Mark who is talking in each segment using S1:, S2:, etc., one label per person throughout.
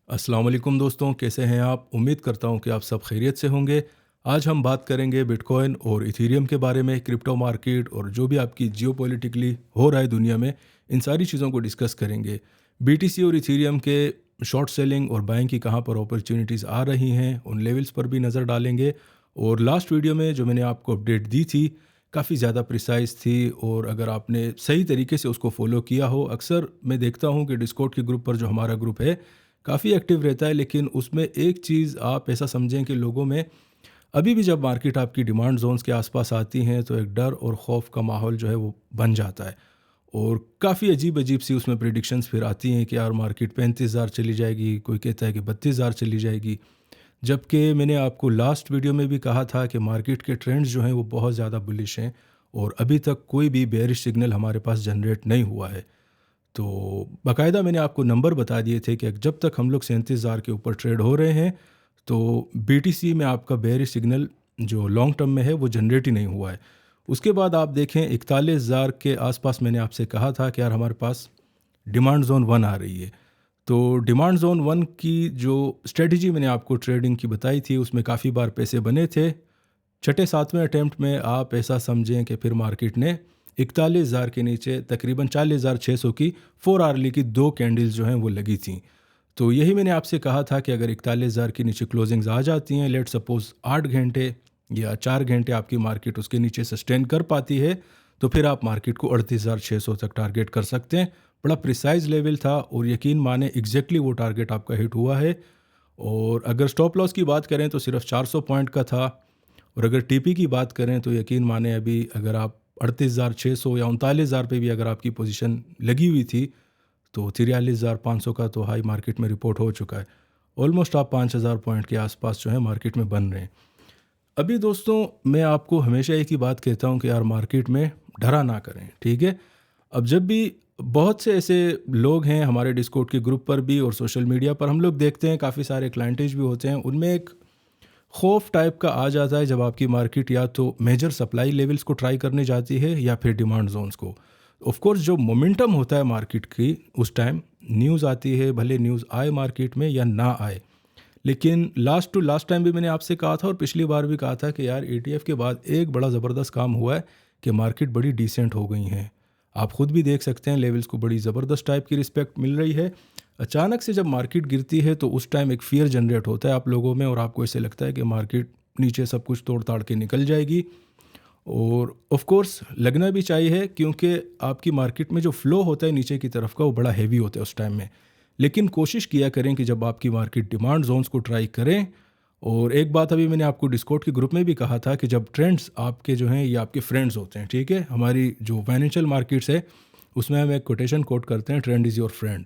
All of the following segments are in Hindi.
S1: अस्सलाम वालेकुम दोस्तों, कैसे हैं आप? उम्मीद करता हूं कि आप सब खैरियत से होंगे। आज हम बात करेंगे बिटकॉइन और इथेरियम के बारे में, क्रिप्टो मार्केट और जो भी आपकी जियोपॉलिटिकली हो रहा है दुनिया में, इन सारी चीज़ों को डिस्कस करेंगे। बीटीसी और इथेरियम के शॉर्ट सेलिंग और बाइंग की कहां पर अपॉर्चुनिटीज़ आ रही हैं, उन लेवल्स पर भी नज़र डालेंगे। और लास्ट वीडियो में जो मैंने आपको अपडेट दी थी, काफ़ी ज़्यादा प्रिसाइज थी और अगर आपने सही तरीके से उसको फॉलो किया हो, अक्सर मैं देखता हूँ कि डिस्कॉर्ड के ग्रुप पर जो हमारा ग्रुप है काफ़ी एक्टिव रहता है, लेकिन उसमें एक चीज़ आप ऐसा समझें कि लोगों में अभी भी जब मार्केट आपकी डिमांड जोन्स के आसपास आती हैं तो एक डर और खौफ का माहौल जो है वो बन जाता है। और काफ़ी अजीब अजीब सी उसमें प्रिडिक्शंस फिर आती हैं कि यार मार्केट 35,000 चली जाएगी, कोई कहता है कि 32,000 चली जाएगी। जबकि मैंने आपको लास्ट वीडियो में भी कहा था कि मार्केट के ट्रेंड्स जो हैं वो बहुत ज़्यादा बुलिश हैं और अभी तक कोई भी बेयरिश सिग्नल हमारे पास जनरेट नहीं हुआ है। तो बाकायदा मैंने आपको नंबर बता दिए थे कि जब तक हम लोग 37,000 के ऊपर ट्रेड हो रहे हैं तो बीटीसी में आपका बेयरिश सिग्नल जो लॉन्ग टर्म में है वो जनरेट ही नहीं हुआ है। उसके बाद आप देखें 41,000 के आसपास मैंने आपसे कहा था कि यार हमारे पास डिमांड जोन 1 आ रही है। तो डिमांड जोन 1 की जो स्ट्रेटजी मैंने आपको ट्रेडिंग की बताई थी उसमें काफ़ी बार पैसे बने थे। छठे सातवें अटैम्प्ट में आप ऐसा समझें कि फिर मार्केट ने 41,000 के नीचे तकरीबन 40,600 की 4 आवर्ली की 2 कैंडल्स जो हैं वो लगी थी। तो यही मैंने आपसे कहा था कि अगर 41,000 के नीचे क्लोजिंग्स आ जाती हैं, लेट सपोज 8 घंटे या 4 घंटे आपकी मार्केट उसके नीचे सस्टेन कर पाती है, तो फिर आप मार्केट को 38,600 तक टारगेट कर सकते हैं। बड़ा प्रिसाइज लेवल था और यकीन माने एग्जैक्टली वो टारगेट आपका हिट हुआ है। और अगर स्टॉप लॉस की बात करें तो सिर्फ 400 पॉइंट का था। और अगर टीपी की बात करें तो यकीन माने अभी अगर आप 38,600 या 39,000 पे भी अगर आपकी पोजीशन लगी हुई थी तो 43,500 का तो हाई मार्केट में रिपोर्ट हो चुका है। ऑलमोस्ट आप 5,000 पॉइंट के आसपास जो है मार्केट में बन रहे हैं। अभी दोस्तों मैं आपको हमेशा एक ही बात कहता हूँ कि यार मार्केट में डरा ना करें, ठीक है। अब जब भी बहुत से ऐसे लोग हैं हमारे डिस्कॉर्ड के ग्रुप पर भी और सोशल मीडिया पर हम लोग देखते हैं, काफ़ी सारे क्लाइंटेज भी होते हैं, उनमें एक खौफ टाइप का आ जाता है जब आपकी मार्केट या तो मेजर सप्लाई लेवल्स को ट्राई करने जाती है या फिर डिमांड जोन्स को। ऑफ कोर्स जो मोमेंटम होता है मार्केट की उस टाइम न्यूज़ आती है, भले न्यूज़ आए मार्केट में या ना आए, लेकिन लास्ट टू लास्ट टाइम भी मैंने आपसे कहा था और पिछली बार भी कहा था कि यार एटीएफ के बाद एक बड़ा ज़बरदस्त काम हुआ है कि मार्केट बड़ी डिसेंट हो गई हैं। आप खुद भी देख सकते हैं लेवल्स को बड़ी ज़बरदस्त टाइप की रिस्पेक्ट मिल रही है। अचानक से जब मार्केट गिरती है तो उस टाइम एक फियर जनरेट होता है आप लोगों में और आपको ऐसे लगता है कि मार्केट नीचे सब कुछ तोड़ ताड़ के निकल जाएगी। और ऑफ कोर्स लगना भी चाहिए क्योंकि आपकी मार्केट में जो फ्लो होता है नीचे की तरफ का वो बड़ा हैवी होता है उस टाइम में। लेकिन कोशिश किया करें कि जब आपकी मार्केट डिमांड जोन्स को ट्राई करें। और एक बात अभी मैंने आपको डिस्कॉर्ड के ग्रुप में भी कहा था कि जब ट्रेंड्स आपके जो हैं ये आपके फ्रेंड्स होते हैं, ठीक है। हमारी जो फाइनेंशियल मार्केट्स है उसमें हम एक कोटेशन कोट करते हैं, ट्रेंड इज़ योर फ्रेंड।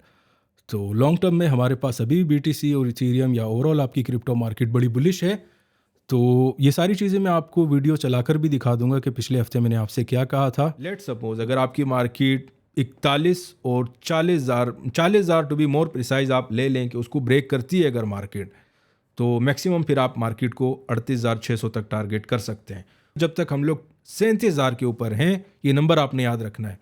S1: तो लॉन्ग टर्म में हमारे पास अभी बीटीसी और इथेरियम या ओवरऑल आपकी क्रिप्टो मार्केट बड़ी बुलिश है। तो ये सारी चीज़ें मैं आपको वीडियो चलाकर भी दिखा दूंगा कि पिछले हफ्ते मैंने आपसे क्या कहा था। लेट सपोज अगर आपकी मार्केट 41 और 40,000 टू बी मोर प्रिसाइज आप ले लें कि उसको ब्रेक करती है अगर मार्केट, तो मैक्सिमम फिर आप मार्केट को 38,600 तक टारगेट कर सकते हैं। जब तक हम लोग 37,000 के ऊपर हैं, ये नंबर आपने याद रखना है।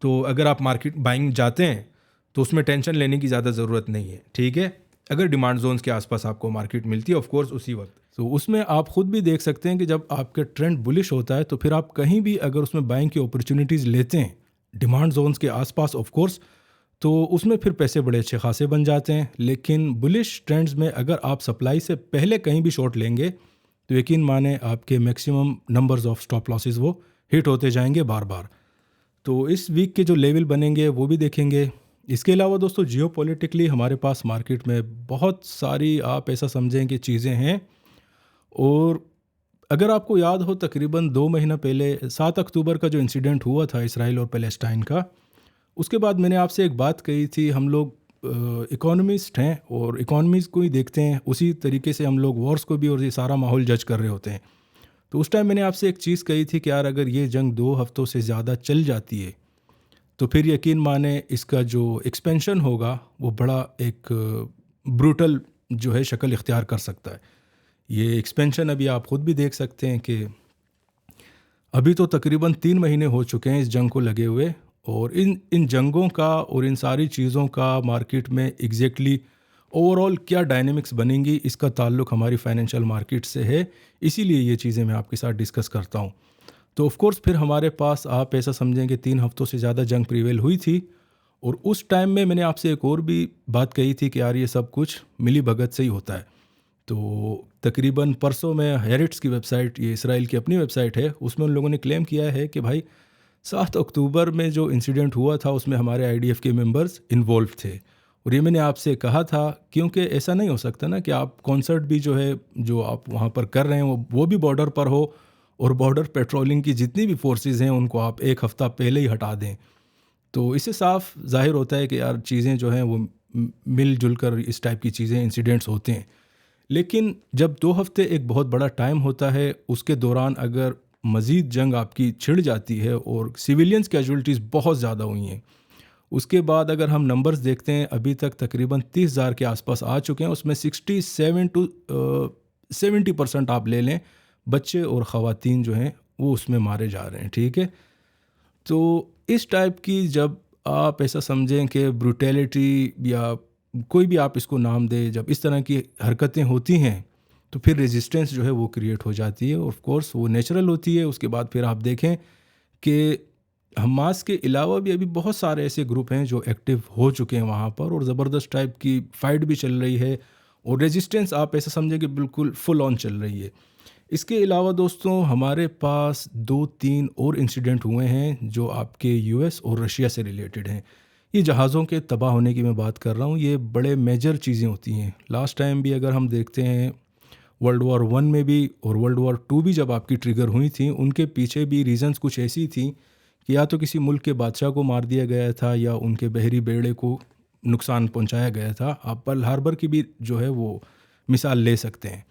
S1: तो अगर आप मार्केट बाइंग जाते हैं तो उसमें टेंशन लेने की ज़्यादा ज़रूरत नहीं है, ठीक है। अगर डिमांड जोन्स के आसपास आपको मार्केट मिलती है ऑफ कोर्स उसी वक्त, तो उसमें आप खुद भी देख सकते हैं कि जब आपका ट्रेंड बुलिश होता है तो फिर आप कहीं भी अगर उसमें बाइंग की अपॉर्चुनिटीज़ लेते हैं डिमांड जोन्स के आसपास ऑफ कोर्स, तो उसमें फिर पैसे बड़े अच्छे खासे बन जाते हैं। लेकिन बुलिश ट्रेंड्स में अगर आप सप्लाई से पहले कहीं भी शॉर्ट लेंगे तो यकीन माने आपके maximum numbers of stop losses वो हिट होते जाएंगे बार बार। तो इस वीक के जो लेवल बनेंगे वो भी देखेंगे। इसके अलावा दोस्तों जियोपॉलिटिकली हमारे पास मार्केट में बहुत सारी आप ऐसा समझें कि चीज़ें हैं। और अगर आपको याद हो तकरीबन 2 महीना पहले 7 अक्टूबर का जो इंसिडेंट हुआ था इसराइल और पैलेस्टाइन का, उसके बाद मैंने आपसे एक बात कही थी, हम लोग इकोनॉमिस्ट हैं और इकोनॉमीज़ को ही देखते हैं, उसी तरीके से हम लोग वॉर्स को भी और ये सारा माहौल जज कर रहे होते हैं। तो उस टाइम मैंने आपसे एक चीज़ कही थी कि यार अगर ये जंग 2 हफ्तों से ज़्यादा चल जाती है तो फिर यकीन माने इसका जो एक्सपेंशन होगा वो बड़ा एक ब्रूटल जो है शक्ल इख्तियार कर सकता है। ये एक्सपेंशन अभी आप ख़ुद भी देख सकते हैं कि अभी तो तकरीबन 3 महीने हो चुके हैं इस जंग को लगे हुए। और इन इन जंगों का और इन सारी चीज़ों का मार्केट में एग्जैक्टली ओवरऑल क्या डायनेमिक्स बनेंगी, इसका ताल्लुक हमारी फाइनेंशियल मार्केट से है, इसीलिए ये चीज़ें मैं आपके साथ डिस्कस करता हूँ। तो ऑफ कोर्स फिर हमारे पास आप ऐसा समझेंगे 3 हफ्तों से ज़्यादा जंग प्रिवेल हुई थी, और उस टाइम में मैंने आपसे एक और भी बात कही थी कि यार ये सब कुछ मिली भगत से ही होता है। तो तकरीबन परसों में हेरिट्स की वेबसाइट, ये इसराइल की अपनी वेबसाइट है, उसमें उन लोगों ने क्लेम किया है कि भाई 7 अक्टूबर में जो इंसिडेंट हुआ था उसमें हमारे आईडीएफ के मेंबर्स इन्वॉल्व थे। और ये मैंने आपसे कहा था, क्योंकि ऐसा नहीं हो सकता ना कि आप कॉन्सर्ट भी जो है, जो आप वहाँ पर कर रहे हैं वो भी बॉर्डर पर हो, और बॉर्डर पेट्रोलिंग की जितनी भी फोर्सेस हैं उनको आप 1 हफ्ता पहले ही हटा दें। तो इससे साफ ज़ाहिर होता है कि यार चीज़ें जो हैं वो मिलजुल कर इस टाइप की चीज़ें, इंसिडेंट्स होते हैं। लेकिन जब 2 हफ्ते एक बहुत बड़ा टाइम होता है, उसके दौरान अगर मज़ीद जंग आपकी छिड़ जाती है और सिविलियंस कैजुअल्टीज़ बहुत ज़्यादा हुई हैं, उसके बाद अगर हम नंबर्स देखते हैं, अभी तक तकरीबन 30,000 के आसपास आ चुके हैं। उसमें 67 टू 70% आप ले लें, बच्चे और ख़वातीन जो हैं वो उसमें मारे जा रहे हैं, ठीक है। तो इस टाइप की, जब आप ऐसा समझें कि ब्रूटैलिटी या कोई भी आप इसको नाम दें, जब इस तरह की हरकतें होती हैं तो फिर रेजिस्टेंस जो है वो क्रिएट हो जाती है। ऑफ कोर्स वो नेचुरल होती है। उसके बाद फिर आप देखें कि हमास के अलावा भी अभी बहुत सारे ऐसे ग्रुप हैं जो एक्टिव हो चुके हैं वहाँ पर, और ज़बरदस्त टाइप की फ़ाइट भी चल रही है, और रेजिस्टेंस आप ऐसा समझें कि बिल्कुल फुल ऑन चल रही है। इसके अलावा दोस्तों, हमारे पास 2-3 और इंसिडेंट हुए हैं जो आपके यूएस और रशिया से रिलेटेड हैं। ये जहाज़ों के तबाह होने की मैं बात कर रहा हूँ, ये बड़े मेजर चीज़ें होती हैं। लास्ट टाइम भी अगर हम देखते हैं, वर्ल्ड वॉर 1 में भी और वर्ल्ड वॉर 2 भी जब आपकी ट्रिगर हुई थी, उनके पीछे भी रीज़न्स कुछ ऐसी थी कि या तो किसी मुल्क के बादशाह को मार दिया गया था या उनके बहरी बेड़े को नुकसान पहुंचाया गया था। आप पर्ल हार्बर की भी जो है वो मिसाल ले सकते हैं।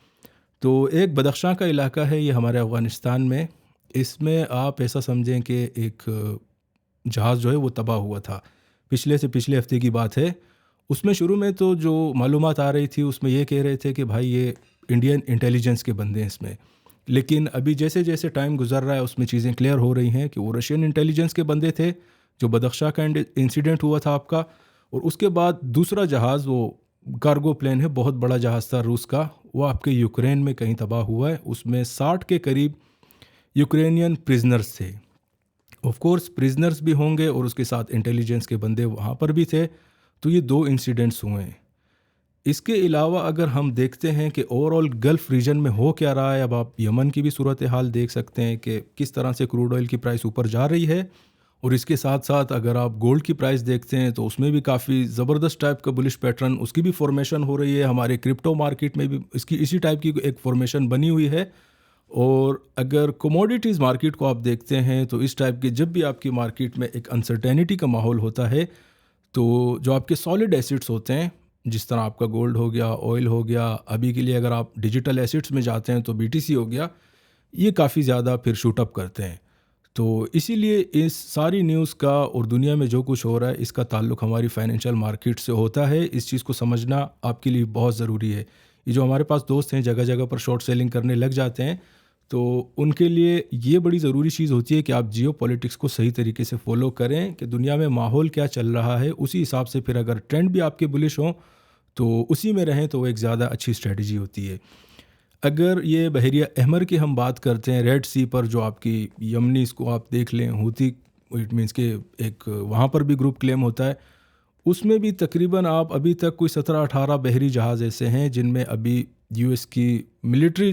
S1: तो एक बदख्शां का इलाका है ये हमारे अफ़गानिस्तान में, इसमें आप ऐसा समझें कि एक जहाज़ जो है वो तबाह हुआ था। पिछले से पिछले हफ्ते की बात है। उसमें शुरू में तो जो मालूमात आ रही थी उसमें ये कह रहे थे कि भाई ये इंडियन इंटेलिजेंस के बंदे हैं इसमें, लेकिन अभी जैसे जैसे टाइम गुजर रहा है उसमें चीज़ें क्लियर हो रही हैं कि वो रशियन इंटेलिजेंस के बंदे थे। जो बदख्शां का इंसिडेंट हुआ था आपका, और उसके बाद दूसरा जहाज़, वो कार्गो प्लेन है, बहुत बड़ा जहाज़ था रूस का, वो आपके यूक्रेन में कहीं तबाह हुआ है। उसमें 60 के करीब यूक्रेनियन प्रिजनर्स थे। ऑफ कोर्स प्रिजनर्स भी होंगे और उसके साथ इंटेलिजेंस के बंदे वहाँ पर भी थे। तो ये 2 इंसिडेंट्स हुए हैं। इसके अलावा अगर हम देखते हैं कि ओवरऑल गल्फ़ रीजन में हो क्या रहा है, अब आप यमन की भी सूरत हाल देख सकते हैं कि किस तरह से क्रूड ऑयल की प्राइस ऊपर जा रही है, और इसके साथ साथ अगर आप गोल्ड की प्राइस देखते हैं तो उसमें भी काफ़ी ज़बरदस्त टाइप का बुलिश पैटर्न, उसकी भी फॉर्मेशन हो रही है। हमारे क्रिप्टो मार्केट में भी इसकी इसी टाइप की एक फॉर्मेशन बनी हुई है। और अगर कमोडिटीज़ मार्केट को आप देखते हैं तो इस टाइप के, जब भी आपकी मार्केट में एक अनसर्टेनिटी का माहौल होता है, तो जो आपके सॉलिड एसिड्स होते हैं, जिस तरह आपका गोल्ड हो गया, ऑयल हो गया, अभी के लिए अगर आप डिजिटल एसिड्स में जाते हैं तो बीटीसी हो गया, ये काफ़ी ज़्यादा फिर शूट अप करते हैं। तो इसीलिए इस सारी न्यूज़ का और दुनिया में जो कुछ हो रहा है, इसका ताल्लुक हमारी फाइनेंशियल मार्केट से होता है। इस चीज़ को समझना आपके लिए बहुत ज़रूरी है। ये जो हमारे पास दोस्त हैं जगह जगह पर शॉर्ट सेलिंग करने लग जाते हैं, तो उनके लिए ये बड़ी ज़रूरी चीज़ होती है कि आप जियो पॉलिटिक्स को सही तरीके से फॉलो करें कि दुनिया में माहौल क्या चल रहा है, उसी हिसाब से फिर अगर ट्रेंड भी आपके बुलिश हों तो उसी में रहें, तो वो एक ज़्यादा अच्छी स्ट्रेटजी होती है। अगर ये बहरिया अहमर की हम बात करते हैं, रेड सी पर जो आपकी यमनीज़ को आप देख लें, हूती, इट मीन्स के एक वहाँ पर भी ग्रुप क्लेम होता है, उसमें भी तकरीबन आप अभी तक कोई 17-18 बहरी जहाज़ ऐसे हैं जिनमें अभी यूएस की मिलिट्री,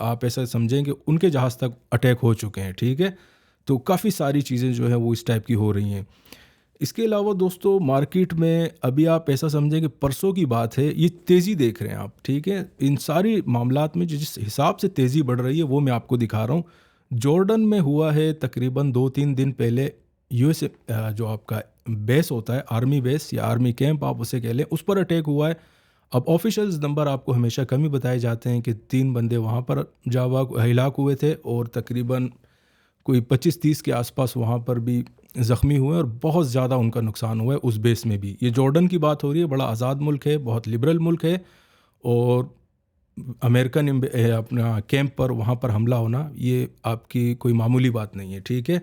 S1: आप ऐसा समझें कि उनके जहाज़ तक अटैक हो चुके हैं, ठीक है। तो काफ़ी सारी चीज़ें जो हैं वो इस टाइप की हो रही हैं। इसके अलावा दोस्तों, मार्केट में अभी आप ऐसा समझें कि परसों की बात है, ये तेज़ी देख रहे हैं आप, ठीक है। इन सारी मामलात में जिस हिसाब से तेज़ी बढ़ रही है वो मैं आपको दिखा रहा हूँ। जॉर्डन में हुआ है तकरीबन 2-3 दिन पहले, यूएस जो आपका बेस होता है, आर्मी बेस या आर्मी कैंप आप उसे कह लें, उस पर अटैक हुआ है। अब ऑफिशियल्स नंबर आपको हमेशा कम ही बताए जाते हैं कि 3 बंदे वहाँ पर हिलाक हुए थे, और तकरीबन कोई 25-30 के आसपास वहाँ पर भी ज़ख्मी हुए, और बहुत ज़्यादा उनका नुकसान हुआ है उस बेस में भी। ये जॉर्डन की बात हो रही है, बड़ा आज़ाद मुल्क है, बहुत लिबरल मुल्क है, और अमेरिकन अपना कैंप पर वहाँ पर हमला होना ये आपकी कोई मामूली बात नहीं है, ठीक है।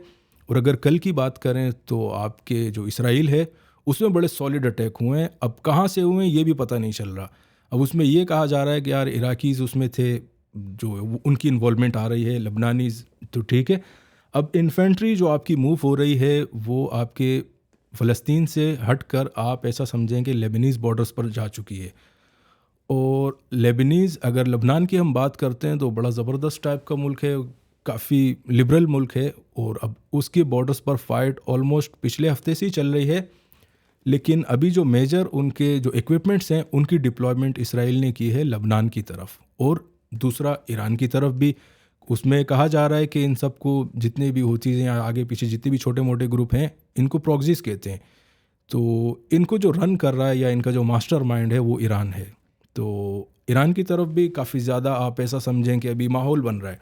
S1: और अगर कल की बात करें तो आपके जो इसराइल है उसमें बड़े सॉलिड अटैक हुए हैं। अब कहाँ से हुए हैं ये भी पता नहीं चल रहा। अब उसमें ये कहा जा रहा है कि यार इराकीज़ उसमें थे, जो उनकी इन्वॉल्वमेंट आ रही है, लबनानीज़ तो ठीक है। अब इन्फेंट्री जो आपकी मूव हो रही है वो आपके फ़लस्तीन से हटकर आप ऐसा समझें कि लेबनीज़ बॉर्डर्स पर जा चुकी है। और लेबनीज़, अगर लबनान की हम बात करते हैं तो बड़ा ज़बरदस्त टाइप का मुल्क है, काफ़ी लिबरल मुल्क है, और अब उसके बॉर्डर्स पर फाइट ऑलमोस्ट पिछले हफ्ते से ही चल रही है। लेकिन अभी जो मेजर उनके जो इक्विपमेंट्स हैं उनकी डिप्लॉयमेंट इसराइल ने की है लबनान की तरफ, और दूसरा ईरान की तरफ भी। उसमें कहा जा रहा है कि इन सबको जितने भी होतीज़ हैं आगे पीछे जितने भी छोटे मोटे ग्रुप हैं इनको प्रॉक्सीज कहते हैं। तो इनको जो रन कर रहा है या इनका जो मास्टर माइंड है वो ईरान है। तो ईरान की तरफ भी काफ़ी ज़्यादा आप ऐसा समझें कि अभी माहौल बन रहा है।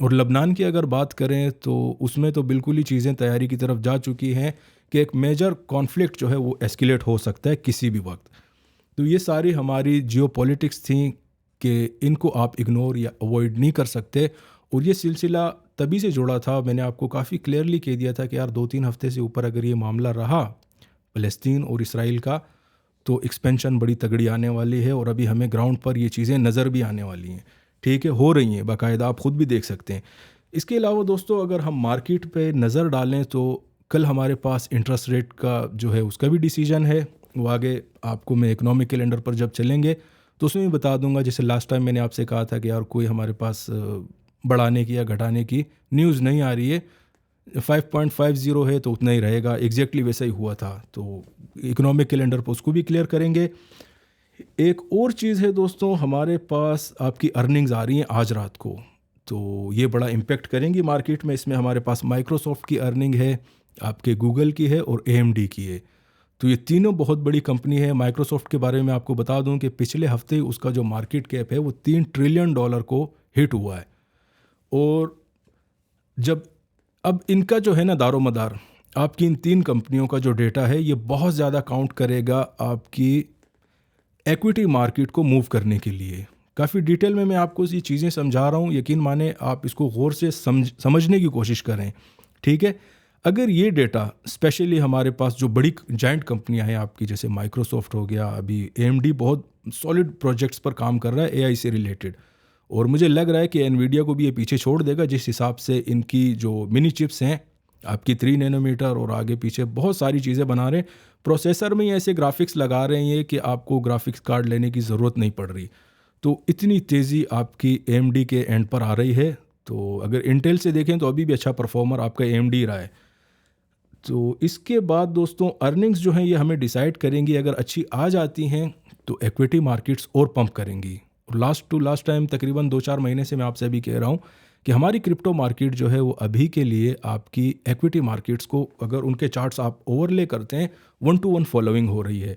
S1: और लबनान की अगर बात करें तो उसमें तो बिल्कुल ही चीज़ें तैयारी की तरफ जा चुकी हैं कि एक मेजर कॉन्फ्लिक्ट जो है वो एस्केलेट हो सकता है किसी भी वक्त। तो ये सारी हमारी जियोपॉलिटिक्स थी कि इनको आप इग्नोर या अवॉइड नहीं कर सकते। और ये सिलसिला तभी से जुड़ा था, मैंने आपको काफ़ी क्लियरली कह दिया था कि यार 2-3 हफ्ते से ऊपर अगर ये मामला रहा फ़लस्तीन और इसराइल का तो एक्सपेंशन बड़ी तगड़ी आने वाली है, और अभी हमें ग्राउंड पर ये चीज़ें नज़र भी आने वाली हैं। ठीक है, हो रही हैं बाकायदा, आप ख़ुद भी देख सकते हैं। इसके अलावा दोस्तों अगर हम मार्केट पे नज़र डालें तो कल हमारे पास इंटरेस्ट रेट का जो है उसका भी डिसीजन है। वो आगे आपको मैं इकोनॉमिक कैलेंडर पर जब चलेंगे तो उसमें भी बता दूंगा। जैसे लास्ट टाइम मैंने आपसे कहा था कि यार कोई हमारे पास बढ़ाने की या घटाने की न्यूज़ नहीं आ रही है, 5.50 है तो उतना ही रहेगा, एग्जैक्टली वैसा ही हुआ था। तो इकोनॉमिक कैलेंडर पर उसको भी क्लियर करेंगे। एक और चीज़ है दोस्तों, हमारे पास आपकी अर्निंग्स आ रही हैं आज रात को, तो ये बड़ा इम्पेक्ट करेंगी मार्केट में। इसमें हमारे पास माइक्रोसॉफ्ट की अर्निंग है, आपके गूगल की है और AMD की है। तो ये तीनों बहुत बड़ी कंपनी है। माइक्रोसॉफ्ट के बारे में आपको बता दूं कि पिछले हफ्ते उसका जो मार्केट कैप है वो $3 ट्रिलियन को हिट हुआ है। और जब अब इनका जो है ना दारोमदार, आपकी इन तीन कंपनियों का जो डेटा है ये बहुत ज़्यादा काउंट करेगा आपकी इक्विटी मार्केट को मूव करने के लिए। काफ़ी डिटेल में मैं आपको ये चीज़ें समझा रहा हूँ, यकीन माने आप इसको गौर से समझने की कोशिश करें। ठीक है, अगर ये डेटा स्पेशली हमारे पास जो बड़ी जाइंट कंपनियां हैं आपकी, जैसे माइक्रोसॉफ्ट हो गया, अभी AMD बहुत सॉलिड प्रोजेक्ट्स पर काम कर रहा है AI से रिलेटेड, और मुझे लग रहा है कि एनवीडिया को भी ये पीछे छोड़ देगा जिस हिसाब से इनकी जो मिनी चिप्स हैं आपकी 3 नैनोमीटर और आगे पीछे बहुत सारी चीज़ें बना रहे हैं। प्रोसेसर में ही ऐसे ग्राफिक्स लगा रहे हैं कि आपको ग्राफिक्स कार्ड लेने की ज़रूरत नहीं पड़ रही। तो इतनी तेज़ी आपकी AMD के एंड पर आ रही है। तो अगर इंटेल से देखें तो अभी भी अच्छा परफॉर्मर आपका AMD रहा है। तो इसके बाद दोस्तों अर्निंग्स जो हैं ये हमें डिसाइड करेंगी। अगर अच्छी आ जाती हैं तो इक्विटी मार्केट्स और पंप करेंगी। और लास्ट टाइम तकरीबन 2-4 महीने से मैं आपसे अभी कह रहा हूँ कि हमारी क्रिप्टो मार्केट जो है वो अभी के लिए आपकी इक्विटी मार्केट्स को, अगर उनके चार्ट्स आप ओवरले करते हैं, 1-to-1 फॉलोइंग हो रही है।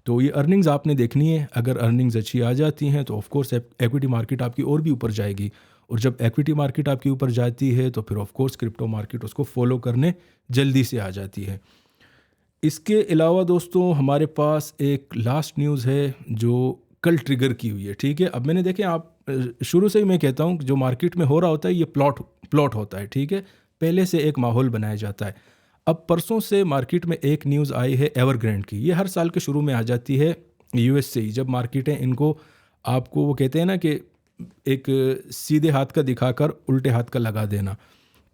S1: तो ये अर्निंग्स आपने देखनी है। अगर अर्निंग्स अच्छी आ जाती हैं तो ऑफकोर्स इक्विटी मार्केट आपकी और भी ऊपर जाएगी, और जब इक्विटी मार्केट आपकी ऊपर जाती है तो फिर ऑफकोर्स क्रिप्टो मार्केट उसको फॉलो करने जल्दी से आ जाती है। इसके अलावा दोस्तों हमारे पास एक लास्ट न्यूज़ है जो कल ट्रिगर की हुई है। ठीक है, अब मैंने देखें, आप शुरू से ही मैं कहता हूँ जो मार्केट में हो रहा होता है ये प्लॉट होता है। ठीक है, पहले से एक माहौल बनाया जाता है। अब परसों से मार्केट में एक न्यूज़ आई है एवरग्रैंड की। ये हर साल के शुरू में आ जाती है US से ही, जब मार्केटें इनको, आपको वो कहते हैं ना कि एक सीधे हाथ का दिखाकर उल्टे हाथ का लगा देना।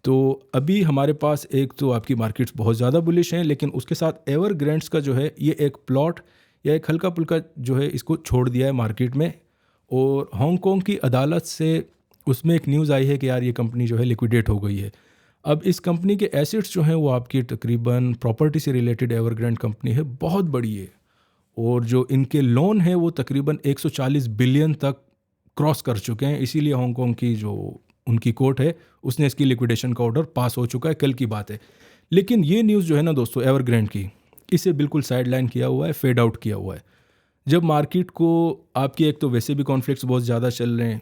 S1: तो अभी हमारे पास एक तो आपकी मार्केट्स बहुत ज़्यादा बुलिश हैं, लेकिन उसके साथ एवरग्रैंड्स का जो है ये एक प्लॉट या एक हल्का पुल्का जो है इसको छोड़ दिया है मार्केट में। और हांगकांग की अदालत से उसमें एक न्यूज़ आई है कि यार ये कंपनी जो है लिक्विडेट हो गई है। अब इस कंपनी के एसेट्स जो हैं वो आपकी तकरीबन प्रॉपर्टी से रिलेटेड एवरग्रैंड कंपनी है, बहुत बड़ी है, और जो इनके लोन है वो तकरीबन 140 बिलियन तक क्रॉस कर चुके हैं। इसीलिए हांगकांग की जो उनकी कोर्ट है उसने इसकी लिक्विडेशन का ऑर्डर पास हो चुका है, कल की बात है। लेकिन ये न्यूज़ जो है ना दोस्तों एवरग्रैंड की, इसे बिल्कुल साइडलाइन किया हुआ है, फेड आउट किया हुआ है। जब मार्केट को आपकी एक तो वैसे भी कॉन्फ्लिक्ट्स बहुत ज़्यादा चल रहे हैं,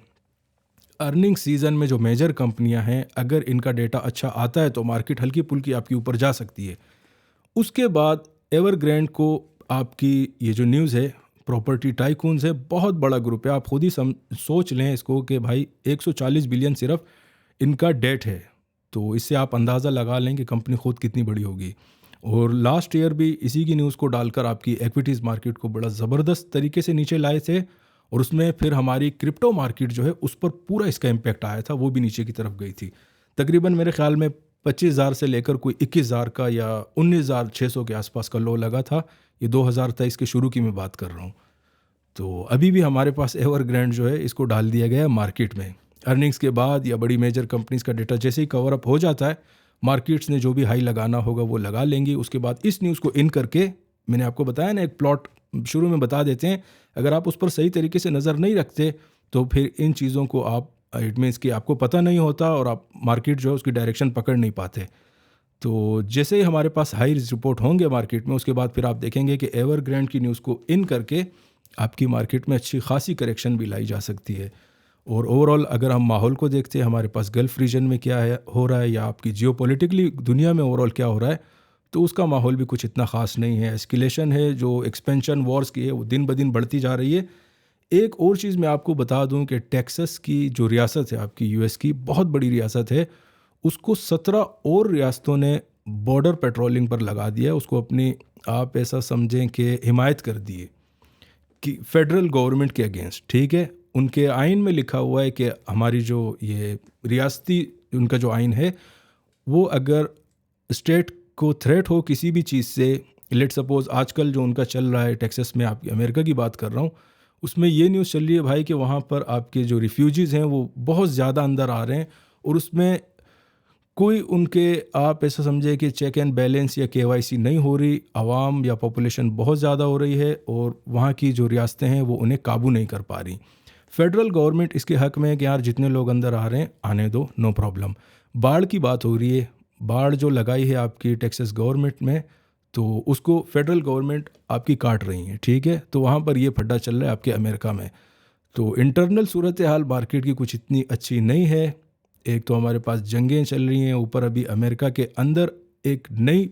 S1: अर्निंग सीज़न में जो मेजर कंपनियां हैं अगर इनका डेटा अच्छा आता है तो मार्केट हल्की फुल्की आपकी ऊपर जा सकती है। उसके बाद एवरग्रैंड को आपकी ये जो न्यूज़ है, प्रॉपर्टी टाइकून्स है, बहुत बड़ा ग्रुप है, आप खुद ही सोच लें इसको कि भाई 140 बिलियन सिर्फ इनका डेट है। तो इससे आप अंदाज़ा लगा लें कि कंपनी खुद कितनी बड़ी होगी। और लास्ट ईयर भी इसी की न्यूज़ को डालकर आपकी एक्विटीज़ मार्केट को बड़ा ज़बरदस्त तरीके से नीचे लाए थे, और उसमें फिर हमारी क्रिप्टो मार्केट जो है उस पर पूरा इसका इम्पैक्ट आया था, वो भी नीचे की तरफ गई थी। तकरीबन मेरे ख्याल में 25,000 से लेकर कोई 21,000 का या 19,600 के आसपास का लो लगा था। ये 2023 के शुरू की मैं बात कर रहा हूँ। तो अभी भी हमारे पास एवरग्रैंड जो है इसको डाल दिया गया है मार्केट में। अर्निंग्स के बाद या बड़ी मेजर कंपनीज़ का डेटा जैसे ही कवर अप हो जाता है, मार्केट्स ने जो भी हाई लगाना होगा वो लगा लेंगी। उसके बाद इस न्यूज़ को इन करके, मैंने आपको बताया ना, एक प्लॉट शुरू में बता देते हैं, अगर आप उस पर सही तरीके से नज़र नहीं रखते तो फिर इन चीज़ों को आप, इट मीन्स कि आपको पता नहीं होता और आप मार्केट जो है उसकी डायरेक्शन पकड़ नहीं पाते। तो जैसे ही हमारे पास हाई रिपोर्ट होंगे मार्केट में, उसके बाद फिर आप देखेंगे कि एवरग्रैंड की न्यूज़ को इन करके आपकी मार्केट में अच्छी खासी करेक्शन भी लाई जा सकती है। और ओवरऑल अगर हम माहौल को देखते हैं, हमारे पास गल्फ़ रीजन में क्या है हो रहा है, या आपकी जियोपॉलिटिकली दुनिया में ओवरऑल क्या हो रहा है, तो उसका माहौल भी कुछ इतना ख़ास नहीं है। एस्केलेशन है, जो एक्सपेंशन वॉर्स की है वो दिन ब दिन बढ़ती जा रही है। एक और चीज़ मैं आपको बता दूं कि टेक्सास की जो रियासत है आपकी, यूएस की बहुत बड़ी रियासत है, उसको 17 और रियासतों ने बॉर्डर पेट्रोलिंग पर लगा दिया है। उसको अपनी, आप ऐसा समझें कि हिमायत कर दी है कि फेडरल गवर्नमेंट के अगेंस्ट, ठीक है। उनके आइन में लिखा हुआ है कि हमारी जो ये रियासती उनका जो आइन है, वो अगर स्टेट को थ्रेट हो किसी भी चीज़ से, लेट सपोज आजकल जो उनका चल रहा है टेक्सास में, आपकी अमेरिका की बात कर रहा हूँ, उसमें ये न्यूज़ चल रही है भाई कि वहाँ पर आपके जो रिफ्यूजीज़ हैं वो बहुत ज़्यादा अंदर आ रहे हैं, और उसमें कोई उनके, आप ऐसा समझे कि चेक एंड बैलेंस या केवाईसी नहीं हो रही, आवाम या पॉपुलेशन बहुत ज़्यादा हो रही है, और वहाँ की जो रियासतें हैं वो उन्हें काबू नहीं कर पा रही। फेडरल गवर्नमेंट इसके हक़ में है कि यार जितने लोग अंदर आ रहे हैं आने दो, नो प्रॉब्लम। बाढ़ की बात हो रही है, बाढ़ जो लगाई है आपकी टेक्सास गवर्नमेंट में, तो उसको फेडरल गवर्नमेंट आपकी काट रही है, ठीक है। तो वहाँ पर ये फड्डा चल रहा है आपके अमेरिका में। तो इंटरनल सूरत हाल मार्केट की कुछ इतनी अच्छी नहीं है। एक तो हमारे पास जंगें चल रही हैं, ऊपर अभी अमेरिका के अंदर एक नई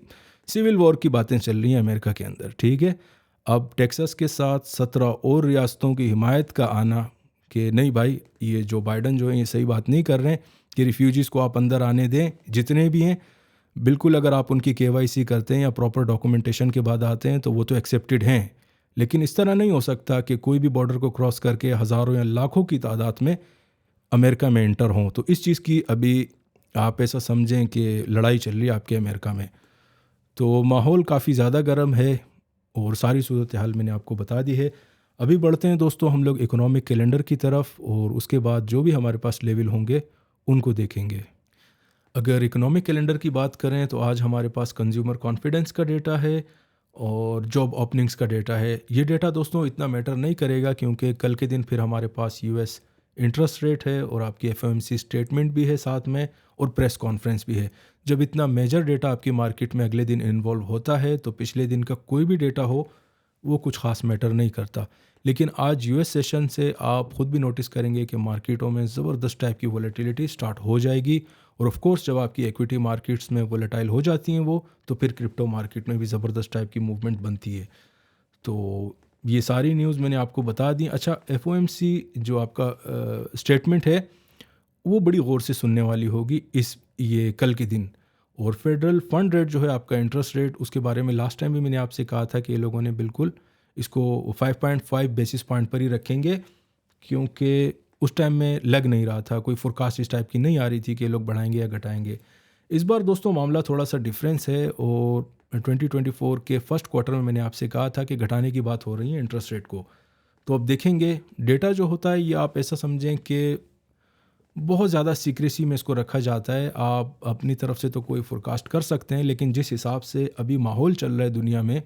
S1: सिविल वॉर की बातें चल रही हैं अमेरिका के अंदर, ठीक है। अब टेक्सास के साथ 17 और रियासतों की हिमायत का आना कि नहीं भाई, ये जो बाइडन जो है ये सही बात नहीं कर रहे हैं कि रिफ्यूजीज़ को आप अंदर आने दें, जितने भी हैं। बिल्कुल, अगर आप उनकी केवाईसी करते हैं या प्रॉपर डॉक्यूमेंटेशन के बाद आते हैं तो वो तो एक्सेप्टेड हैं, लेकिन इस तरह नहीं हो सकता कि कोई भी बॉर्डर को क्रॉस करके हज़ारों या लाखों की तादाद में अमेरिका में एंटर हों। तो इस चीज़ की अभी आप ऐसा समझें कि लड़ाई चल रही है आपके अमेरिका में। तो माहौल काफ़ी ज़्यादा गर्म है, और सारी सूरत हाल मैंने आपको बता दी है। अभी बढ़ते हैं दोस्तों हम लोग इकोनॉमिक कैलेंडर की तरफ, और उसके बाद जो भी हमारे पास लेवल होंगे उनको देखेंगे। अगर इकोनॉमिक कैलेंडर की बात करें तो आज हमारे पास कंज्यूमर कॉन्फिडेंस का डेटा है और जॉब ओपनिंग्स का डेटा है। ये डेटा दोस्तों इतना मैटर नहीं करेगा, क्योंकि कल के दिन फिर हमारे पास यूएस इंटरेस्ट रेट है, और आपकी एफओएमसी स्टेटमेंट भी है साथ में, और प्रेस कॉन्फ्रेंस भी है। जब इतना मेजर डेटा आपकी मार्केट में अगले दिन इन्वॉल्व होता है, तो पिछले दिन का कोई भी डेटा हो वो कुछ खास मैटर नहीं करता। लेकिन आज यूएस सेशन से आप ख़ुद भी नोटिस करेंगे कि मार्केटों में ज़बरदस्त टाइप की वॉलेटिलिटी स्टार्ट हो जाएगी, और ऑफ कोर्स जब आपकी इक्विटी मार्केट्स में वॉलेटाइल हो जाती हैं वो, तो फिर क्रिप्टो मार्केट में भी ज़बरदस्त टाइप की मूवमेंट बनती है। तो ये सारी न्यूज़ मैंने आपको बता दी। अच्छा, एफओएमसी जो आपका स्टेटमेंट है वो बड़ी गौर से सुनने वाली होगी ये कल के दिन। और फेडरल फंड रेट जो है आपका इंटरेस्ट रेट, उसके बारे में लास्ट टाइम भी मैंने आपसे कहा था कि ये लोगों ने बिल्कुल इसको 5.5 बेसिस पॉइंट पर ही रखेंगे, क्योंकि उस टाइम में लग नहीं रहा था, कोई फोरकास्ट इस टाइप की नहीं आ रही थी कि ये लोग बढ़ाएंगे या घटाएंगे। इस बार दोस्तों मामला थोड़ा सा डिफरेंस है, और 2024 के फर्स्ट क्वार्टर में मैंने आपसे कहा था कि घटाने की बात हो रही है इंटरेस्ट रेट को। तो अब देखेंगे डेटा जो होता है ये आप ऐसा समझें कि बहुत ज़्यादा सीक्रेसी में इसको रखा जाता है। आप अपनी तरफ से तो कोई फोरकास्ट कर सकते हैं, लेकिन जिस हिसाब से अभी माहौल चल रहा है दुनिया में,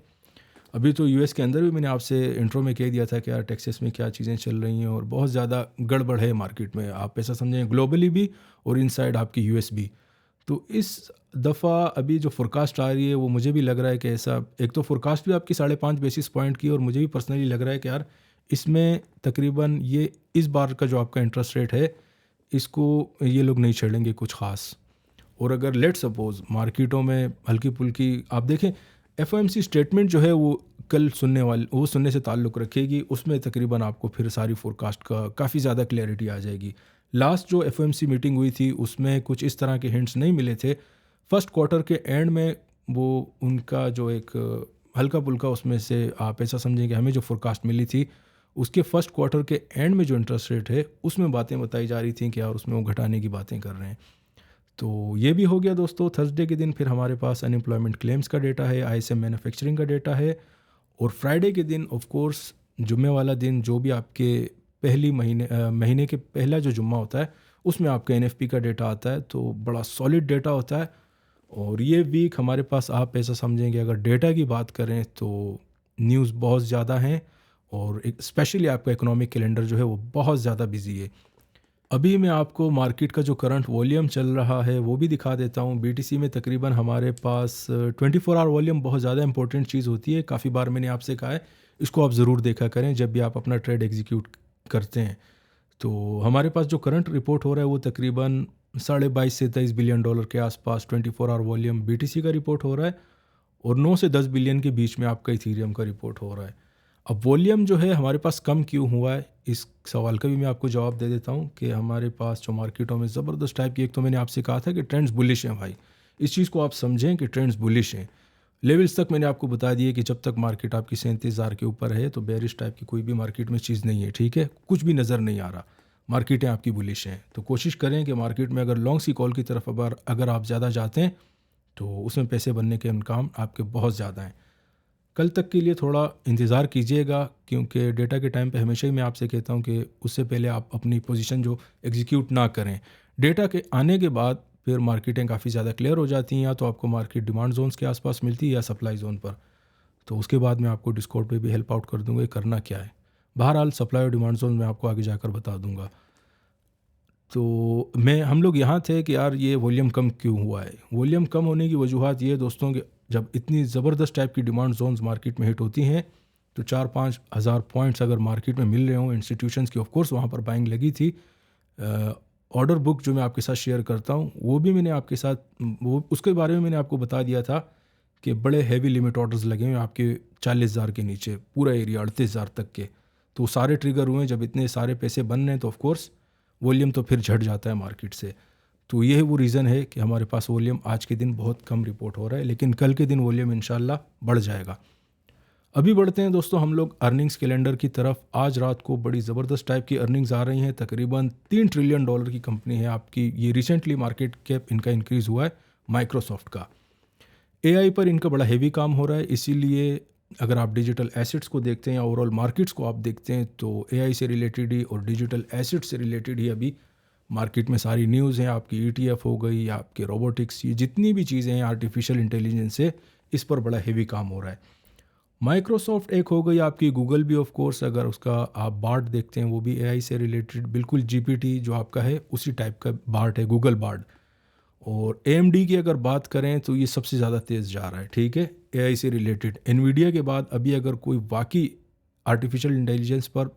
S1: अभी तो यूएस के अंदर भी मैंने आपसे इंट्रो में कह दिया था कि यार टेक्सास में क्या चीज़ें चल रही हैं, और बहुत ज़्यादा गड़बड़ है मार्केट में, आप ऐसा समझें ग्लोबली भी और इनसाइड आपकी यूएस भी। तो इस दफ़ा अभी जो फोरकास्ट आ रही है वो मुझे भी लग रहा है कि ऐसा, एक तो फोरकास्ट भी आपकी 5.5 बेसिस पॉइंट की, और मुझे भी पर्सनली लग रहा है कि यार इसमें तकरीबन ये इस बार का जो आपका इंटरेस्ट रेट है इसको ये लोग नहीं छेड़ेंगे कुछ ख़ास। और अगर लेट सपोज मार्केटों में हल्की फुल्की आप देखें, एफओएमसी स्टेटमेंट जो है वो कल सुनने से ताल्लुक़ रखेगी, उसमें तकरीबन आपको फिर सारी फोरकास्ट का काफ़ी ज़्यादा क्लैरिटी आ जाएगी। लास्ट जो एफओएमसी मीटिंग हुई थी उसमें कुछ इस तरह के हिंट्स नहीं मिले थे। फर्स्ट क्वार्टर के एंड में वो उनका जो एक हल्का पुल्का उसमें से आप ऐसा समझें कि हमें जो फोरकास्ट मिली थी उसके फर्स्ट क्वार्टर के एंड में जो इंटरेस्ट रेट है उसमें बातें बताई जा रही थी कि यार उसमें वो घटाने की बातें कर रहे हैं। तो ये भी हो गया दोस्तों। थर्सडे के दिन फिर हमारे पास अनएम्प्लॉयमेंट क्लेम्स का डेटा है, आईएसएम मैन्युफैक्चरिंग का डेटा है, और फ्राइडे के दिन ऑफ कोर्स जुम्मे वाला दिन जो भी आपके महीने के पहला जो जुम्मा होता है उसमें आपका एनएफपी का डेटा आता है, तो बड़ा सॉलिड डेटा होता है। और ये वीक हमारे पास आप ऐसा समझेंगे अगर डेटा की बात करें तो न्यूज़ बहुत ज़्यादा हैं, और एक स्पेशली आपका इकोनॉमिक कैलेंडर जो है वो बहुत ज़्यादा बिजी है। अभी मैं आपको मार्केट का जो करंट वॉल्यूम चल रहा है वो भी दिखा देता हूँ। बीटीसी में तकरीबन हमारे पास 24 आवर वॉल्यूम बहुत ज़्यादा इंपॉर्टेंट चीज़ होती है। काफ़ी बार मैंने आपसे कहा है इसको आप ज़रूर देखा करें जब भी आप अपना ट्रेड एग्जीक्यूट करते हैं। तो हमारे पास जो करंट रिपोर्ट हो रहा है वो तकरीबन 22.5 से 23 बिलियन डॉलर के आसपास 24 आवर वॉल्यूम बीटीसी का रिपोर्ट हो रहा है, और 9 से 10 बिलियन के बीच में आपका इथीरियम का रिपोर्ट हो रहा है। अब वॉल्यूम जो है हमारे पास कम क्यों हुआ है, इस सवाल का भी मैं आपको जवाब दे देता हूँ कि हमारे पास जो मार्केटों में ज़बरदस्त टाइप की, एक तो मैंने आपसे कहा था कि ट्रेंड्स बुलिश हैं भाई, इस चीज़ को आप समझें कि ट्रेंड्स बुलिश हैं। लेवल्स तक मैंने आपको बता दिए कि जब तक मार्केट आपकी 37,000 के ऊपर है तो बेरिश टाइप की कोई भी मार्केट में चीज़ नहीं है, ठीक है, कुछ भी नज़र नहीं आ रहा, मार्केटें आपकी बुलिश हैं। तो कोशिश करें कि मार्केट में अगर लॉन्ग सी कॉल की तरफ अगर आप ज़्यादा जाते हैं तो उसमें पैसे बनने के इम्कान आपके बहुत ज़्यादा हैं। कल तक के लिए थोड़ा इंतज़ार कीजिएगा, क्योंकि डेटा के टाइम पे हमेशा ही मैं आपसे कहता हूँ कि उससे पहले आप अपनी पोजीशन जो एग्जीक्यूट ना करें। डेटा के आने के बाद फिर मार्केटें काफ़ी ज़्यादा क्लियर हो जाती हैं, या तो आपको मार्केट डिमांड जोन्स के आसपास मिलती है या सप्लाई जोन पर। तो उसके बाद मैं आपको डिस्कॉर्ड पे भी हेल्प आउट कर दूँगा करना क्या है। बहरहाल सप्लाई और डिमांड जोन मैं आपको आगे जाकर बता दूँगा। तो हम लोग यहाँ थे कि यार ये वॉल्यूम कम क्यों हुआ है। वॉल्यूम कम होने की वजूहत ये दोस्तों कि जब इतनी ज़बरदस्त टाइप की डिमांड जोन्स मार्केट में हिट होती हैं तो 4-5 हज़ार पॉइंट्स अगर मार्केट में मिल रहे हों इंस्टीट्यूशंस की, ऑफ कोर्स वहाँ पर बाइंग लगी थी। ऑर्डर बुक जो मैं आपके साथ शेयर करता हूँ वो भी मैंने आपके साथ, वो उसके बारे में मैंने आपको बता दिया था कि बड़े हैवी लिमिट ऑर्डर्स लगे हुए हैं आपके 40,000 के नीचे, पूरा एरिया 38,000 तक के। तो सारे ट्रिगर हुए हैं, जब इतने सारे पैसे बन रहे हैं तो ऑफ कोर्स वॉल्यूम तो फिर झट जाता है मार्केट से। तो ये वो रीज़न है कि हमारे पास वॉल्यूम आज के दिन बहुत कम रिपोर्ट हो रहा है, लेकिन कल के दिन वॉल्यूम इंशाल्लाह बढ़ जाएगा। अभी बढ़ते हैं दोस्तों हम लोग अर्निंग्स कैलेंडर की तरफ। आज रात को बड़ी ज़बरदस्त टाइप की अर्निंग्स आ रही हैं, तकरीबन $3 ट्रिलियन की कंपनी है आपकी, ये रिसेंटली मार्केट कैप इनका इंक्रीज़ हुआ है माइक्रोसॉफ्ट का। एआई पर इनका बड़ा हेवी काम हो रहा है, इसीलिए अगर आप डिजिटल एसेट्स को देखते हैं या ओवरऑल मार्केट्स को आप देखते हैं तो एआई से रिलेटेड ही और डिजिटल एसेट्स से रिलेटेड ही अभी मार्केट में सारी न्यूज़ हैं। आपकी ईटीएफ हो गई या आपके रोबोटिक्स, ये जितनी भी चीज़ें हैं आर्टिफिशियल इंटेलिजेंस से, इस पर बड़ा हेवी काम हो रहा है। माइक्रोसॉफ्ट एक हो गई आपकी, गूगल भी ऑफ कोर्स अगर उसका आप बार्ड देखते हैं वो भी एआई से रिलेटेड, बिल्कुल जीपीटी जो आपका है उसी टाइप का बार्ड है, गूगल बार्ड। और एएमडी की अगर बात करें तो ये सबसे ज़्यादा तेज़ जा रहा है, ठीक है, एआई से रिलेटेड। एनवीडिया के बाद अभी अगर कोई वाकई आर्टिफिशियल इंटेलिजेंस पर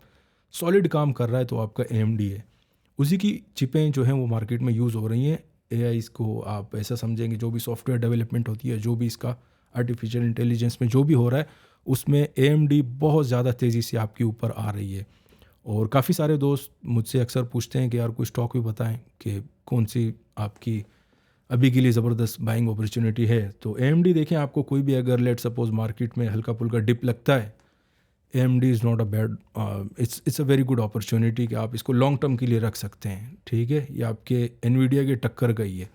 S1: सॉलिड काम कर रहा है तो आपका एएमडी है। उसी की चिपें जो हैं वो मार्केट में यूज़ हो रही हैं। एआई को आप ऐसा समझेंगे जो भी सॉफ्टवेयर डेवलपमेंट होती है, जो भी इसका आर्टिफिशियल इंटेलिजेंस में जो भी हो रहा है, उसमें एएमडी बहुत ज़्यादा तेज़ी से आपके ऊपर आ रही है। और काफ़ी सारे दोस्त मुझसे अक्सर पूछते हैं कि यार कोई स्टॉक भी बताएं कि कौन सी आपकी अभी के लिए ज़बरदस्त बाइंग अपॉर्चुनिटी है। तो एएमडी देखें, आपको कोई भी अगर लेट सपोज मार्केट में हल्का फुल्का डिप लगता है, AMD is not a bad, it's a very good opportunity कि आप इसको लॉन्ग टर्म के लिए रख सकते हैं, ठीक है। ये आपके एनवीडिया के टक्कर गई है।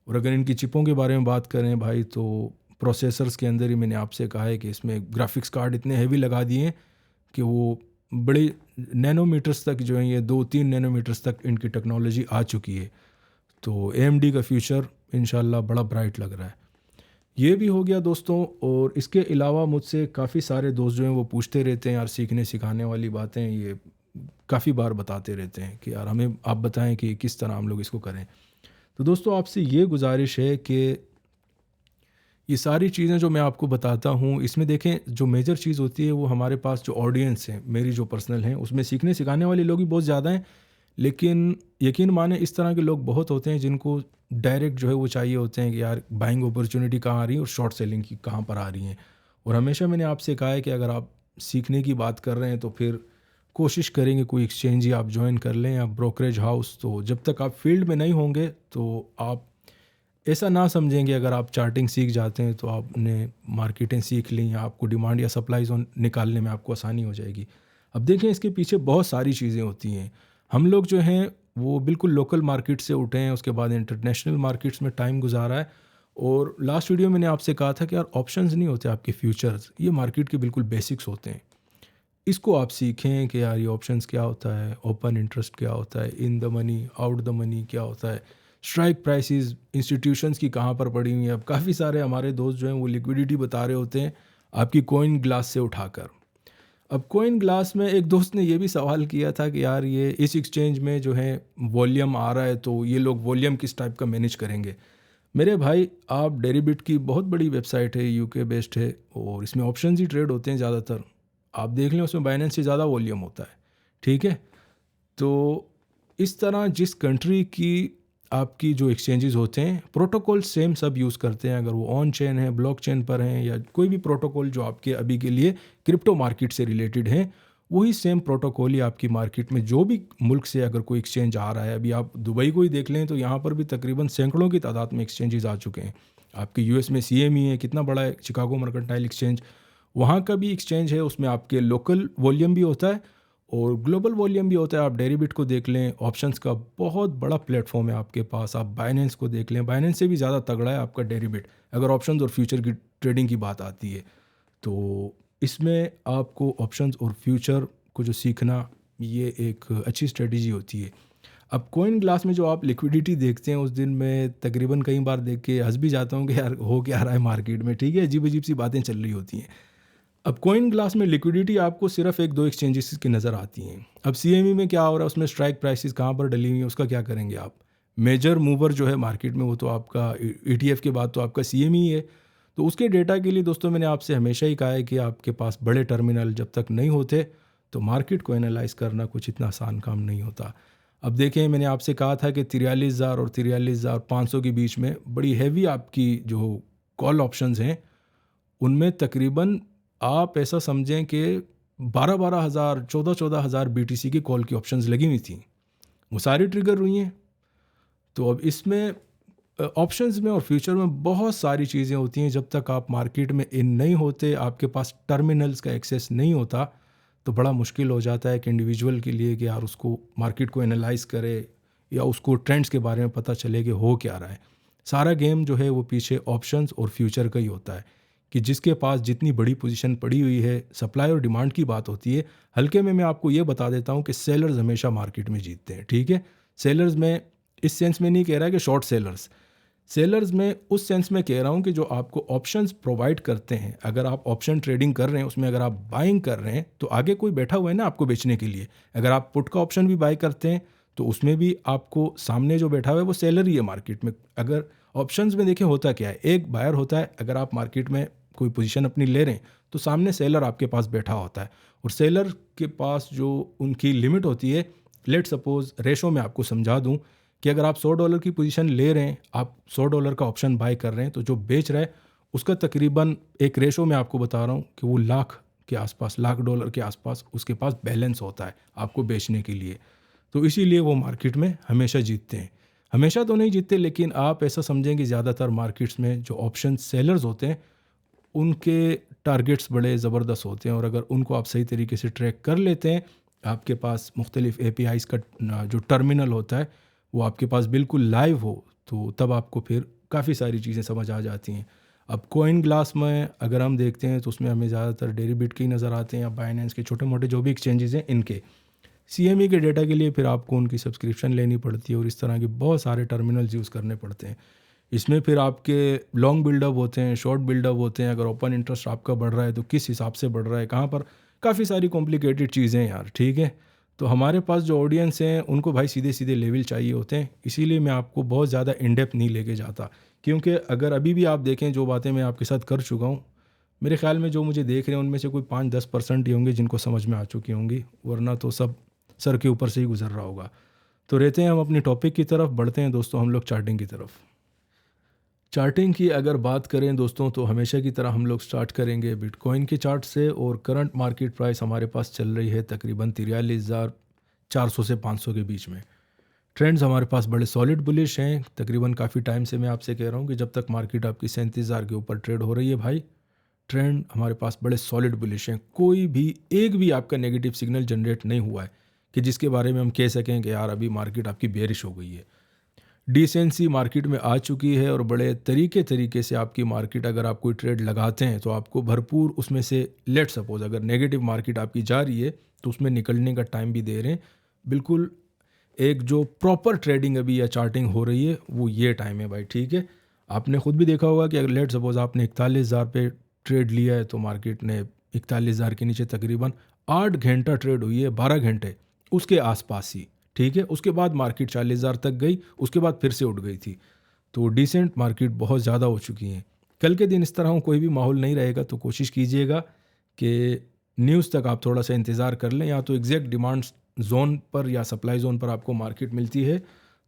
S1: और अगर इनकी चिपों के बारे में बात करें भाई, तो प्रोसेसर्स के अंदर ही मैंने आपसे कहा है कि इसमें ग्राफिक्स कार्ड इतने हैवी लगा दिए हैं कि वो बड़े नैनोमीटर्स तक जो है, ये 2-3 नैनोमीटर्स तक इनकी टेक्नोलॉजी आ चुकी है। तो एएमडी का फ्यूचर इंशाल्लाह बड़ा ब्राइट लग रहा है। ये भी हो गया दोस्तों। और इसके अलावा मुझसे काफ़ी सारे दोस्त जो हैं वो पूछते रहते हैं यार सीखने सिखाने वाली बातें, ये काफ़ी बार बताते रहते हैं कि यार हमें आप बताएं कि किस तरह हम लोग इसको करें। तो दोस्तों आपसे ये गुजारिश है कि ये सारी चीज़ें जो मैं आपको बताता हूँ इसमें देखें, जो मेजर चीज़ होती है वो हमारे पास जो ऑडियंस है मेरी जो पर्सनल है, उसमें सीखने सिखाने वाले लोग भी बहुत ज़्यादा हैं, लेकिन यकीन माने इस तरह के लोग बहुत होते हैं जिनको डायरेक्ट जो है वो चाहिए होते हैं कि यार बाइंग अपॉर्चुनिटी कहाँ आ रही है और शॉर्ट सेलिंग की कहाँ पर आ रही हैं। और हमेशा मैंने आपसे कहा है कि अगर आप सीखने की बात कर रहे हैं तो फिर कोशिश करेंगे कोई एक्सचेंज ही आप ज्वाइन कर लें या ब्रोकरेज हाउस। तो जब तक आप फील्ड में नहीं होंगे तो आप ऐसा ना समझेंगे अगर आप चार्टिंग सीख जाते हैं तो आपने मार्केटें सीख ली या आपको डिमांड या सप्लाई जोन निकालने में आपको आसानी हो जाएगी। अब देखें इसके पीछे बहुत सारी चीज़ें होती हैं। हम लोग जो हैं वो बिल्कुल लोकल मार्केट से उठे हैं, उसके बाद इंटरनेशनल मार्केट्स में टाइम गुजारा है। और लास्ट वीडियो मैंने आपसे कहा था कि यार ऑप्शंस नहीं होते आपके फ्यूचर्स, ये मार्केट के बिल्कुल बेसिक्स होते हैं। इसको आप सीखें कि यार ये ऑप्शंस क्या होता है, ओपन इंटरेस्ट क्या होता है, in the money out the money क्या होता है, स्ट्राइक प्राइसेस इंस्टीट्यूशंस की कहाँ पर पड़ी हुई हैं। अब काफ़ी सारे हमारे दोस्त जो हैं वो लिक्विडिटी बता रहे होते हैं आपकी कॉइन ग्लास से उठाकर। अब कॉइन ग्लास में एक दोस्त ने ये भी सवाल किया था कि यार ये इस एक्सचेंज में जो है वॉल्यूम आ रहा है तो ये लोग वॉल्यूम किस टाइप का मैनेज करेंगे। मेरे भाई, आप डेरिबिट की बहुत बड़ी वेबसाइट है, यूके बेस्ड है और इसमें ऑप्शन ही ट्रेड होते हैं ज़्यादातर। आप देख लें उसमें बाइनेंस से ज़्यादा वॉल्यूम होता है, ठीक है। तो इस तरह जिस कंट्री की आपकी जो एक्सचेंजेस होते हैं प्रोटोकॉल सेम सब यूज़ करते हैं, अगर वो ऑन चेन है, ब्लॉक चेन पर हैं या कोई भी प्रोटोकॉल जो आपके अभी के लिए क्रिप्टो मार्केट से रिलेटेड हैं, वही सेम प्रोटोकॉल ही आपकी मार्केट में जो भी मुल्क से अगर कोई एक्सचेंज आ रहा है। अभी आप दुबई को ही देख लें तो यहाँ पर भी तकरीबन सैकड़ों की तादाद में एक्सचेंजेस आ चुके हैं। आपके यूएस में सीएमई है, कितना बड़ा है, शिकागो मर्केंटाइल एक्सचेंज, वहाँ का भी एक्सचेंज है, उसमें आपके लोकल वॉल्यूम भी होता है और ग्लोबल वॉल्यूम भी होता है। आप डेरिबिट को देख लें, ऑप्शंस का बहुत बड़ा प्लेटफॉर्म है आपके पास। आप बाइनेंस को देख लें, बाइनेंस से भी ज़्यादा तगड़ा है आपका डेरिबिट अगर ऑप्शंस और फ्यूचर की ट्रेडिंग की बात आती है। तो इसमें आपको ऑप्शंस और फ्यूचर को जो सीखना, ये एक अच्छी स्ट्रेटजी होती है। अब कॉइन ग्लास में जो आप लिक्विडिटी देखते हैं उस दिन मैं तकरीबन कई बार देख के हंस भी जाता हूँ कि यार हो क्या रहा है मार्केट में, ठीक है, अजीब अजीब सी बातें चल रही होती हैं। अब कॉइन ग्लास में लिक्विडिटी आपको सिर्फ एक दो एक्सचेंजेस की नज़र आती हैं। अब सीएमई में क्या हो रहा है, उसमें स्ट्राइक प्राइसेस कहाँ पर डली हुई हैं, उसका क्या करेंगे आप। मेजर मूवर जो है मार्केट में वो तो आपका ईटीएफ के बाद तो आपका सीएमई है। तो उसके डेटा के लिए दोस्तों मैंने आपसे हमेशा ही कहा है कि आपके पास बड़े टर्मिनल जब तक नहीं होते तो मार्केट को एनालाइज करना कुछ इतना आसान काम नहीं होता। अब देखें, मैंने आपसे कहा था कि 43,000 और 43,500 के बीच में बड़ी हैवी आपकी जो कॉल ऑप्शंस हैं उनमें तकरीबन आप ऐसा समझें कि 12,000 14,000 बीटीसी की कॉल की ऑप्शंस लगी हुई थी, वो सारी ट्रिगर हुई हैं। तो अब इसमें ऑप्शंस में और फ्यूचर में बहुत सारी चीज़ें होती हैं। जब तक आप मार्केट में इन नहीं होते, आपके पास टर्मिनल्स का एक्सेस नहीं होता, तो बड़ा मुश्किल हो जाता है कि इंडिविजुअल के लिए कि यार उसको मार्केट को एनालाइज करे या उसको ट्रेंड्स के बारे में पता चले कि हो क्या रहा है। सारा गेम जो है वो पीछे ऑप्शंस और फ्यूचर का ही होता है कि जिसके पास जितनी बड़ी पोजीशन पड़ी हुई है, सप्लाई और डिमांड की बात होती है। हल्के में मैं आपको ये बता देता हूँ कि सेलर्स हमेशा मार्केट में जीतते हैं, ठीक है। सेलर्स में इस सेंस में नहीं कह रहा कि शॉर्ट सेलर्स, सेलर्स में उस सेंस में कह रहा हूँ कि जो आपको ऑप्शंस प्रोवाइड करते हैं। अगर आप ऑप्शन ट्रेडिंग कर रहे हैं, उसमें अगर आप बाइंग कर रहे हैं तो आगे कोई बैठा हुआ है ना आपको बेचने के लिए। अगर आप पुट का ऑप्शन भी बाय करते हैं तो उसमें भी आपको सामने जो बैठा हुआ है वो सेलर ही है मार्केट में। अगर ऑप्शंस में देखें होता क्या है, एक बायर होता है, अगर आप मार्केट में कोई पोजीशन अपनी ले रहे हैं तो सामने सेलर आपके पास बैठा होता है और सेलर के पास जो उनकी लिमिट होती है, लेट सपोज रेशो में आपको समझा दूं कि अगर आप $100 की पोजीशन ले रहे हैं, आप $100 का ऑप्शन बाय कर रहे हैं, तो जो बेच रहा है उसका तकरीबन एक रेशो में आपको बता रहा हूँ कि वो लाख के आसपास, $1,00,000 के आसपास उसके पास बैलेंस होता है आपको बेचने के लिए। तो इसीलिए वो मार्केट में हमेशा जीतते हैं। हमेशा तो नहीं जीतते, लेकिन आप ऐसा समझें कि ज़्यादातर मार्केट्स में जो ऑप्शन सेलर्स होते हैं उनके टारगेट्स बड़े ज़बरदस्त होते हैं और अगर उनको आप सही तरीके से ट्रैक कर लेते हैं, आपके पास मुख्तलिफ APIs का जो टर्मिनल होता है वो आपके पास बिल्कुल लाइव हो, तो तब आपको फिर काफ़ी सारी चीज़ें समझ आ जाती हैं। अब कॉइन ग्लास में अगर हम देखते हैं तो उसमें हमें ज़्यादातर डेरिबिट के ही नज़र आते हैं या बाइनेंस के छोटे मोटे जो भी एक्सचेंजेस हैं इनके। CME के डेटा के लिए फिर आपको उनकी सब्सक्रिप्शन लेनी पड़ती है और इस तरह के बहुत सारे टर्मिनल्स यूज़ करने पड़ते हैं। इसमें फिर आपके लॉन्ग बिल्डअप होते हैं, शॉर्ट बिल्डअप होते हैं। अगर ओपन इंटरेस्ट आपका बढ़ रहा है तो किस हिसाब से बढ़ रहा है, कहाँ पर, काफ़ी सारी कॉम्प्लिकेटेड चीज़ें यार, ठीक है। तो हमारे पास जो ऑडियंस हैं उनको भाई सीधे सीधे लेवल चाहिए होते हैं, इसीलिए मैं आपको बहुत ज़्यादा इन डेप्थ नहीं लेके जाता। क्योंकि अगर अभी भी आप देखें जो बातें मैं आपके साथ कर चुका हूँ, मेरे ख्याल में जो मुझे देख रहे हैं उनमें से कोई 5-10% ही होंगे जिनको समझ में आ चुकी होंगी, वरना तो सब सर के ऊपर से ही गुजर रहा होगा। तो रहते हैं हम अपनी टॉपिक की तरफ, बढ़ते हैं दोस्तों हम लोग चार्टिंग की तरफ। चार्टिंग की अगर बात करें दोस्तों तो हमेशा की तरह हम लोग स्टार्ट करेंगे बिटकॉइन के चार्ट से और करंट मार्केट प्राइस हमारे पास चल रही है तकरीबन 43,400 से 500 के बीच में, ट्रेंड्स हमारे पास बड़े सॉलिड बुलिश हैं। तकरीबन काफ़ी टाइम से मैं आपसे कह रहा हूँ कि जब तक मार्केट आपकी 37,000 के ऊपर ट्रेड हो रही है भाई, ट्रेंड हमारे पास बड़े सॉलिड बुलिश हैं। कोई भी एक भी आपका नेगेटिव सिग्नल जनरेट नहीं हुआ है कि जिसके बारे में हम कह सकें कि यार अभी मार्केट आपकी बेरिश हो गई है। डिसेंसी मार्केट में आ चुकी है और बड़े तरीके से आपकी मार्केट, अगर आप कोई ट्रेड लगाते हैं तो आपको भरपूर उसमें से, लेट सपोज अगर नेगेटिव मार्केट आपकी जा रही है तो उसमें निकलने का टाइम भी दे रहे हैं। बिल्कुल एक जो प्रॉपर ट्रेडिंग अभी या चार्टिंग हो रही है वो ये टाइम है भाई, ठीक है। आपने खुद भी देखा होगा कि अगर लेट सपोज आपने 41,000 पे ट्रेड लिया है तो मार्केट ने 41,000 के नीचे तकरीबन 8 घंटा ट्रेड हुई है, 12 घंटे उसके आसपास ही, ठीक है। उसके बाद मार्केट 40,000 तक गई, उसके बाद फिर से उठ गई थी। तो डिसेंट मार्केट बहुत ज़्यादा हो चुकी हैं। कल के दिन इस तरह कोई भी माहौल नहीं रहेगा तो कोशिश कीजिएगा कि न्यूज़ तक आप थोड़ा सा इंतज़ार कर लें। या तो एग्जैक्ट डिमांड जोन पर या सप्लाई जोन पर आपको मार्केट मिलती है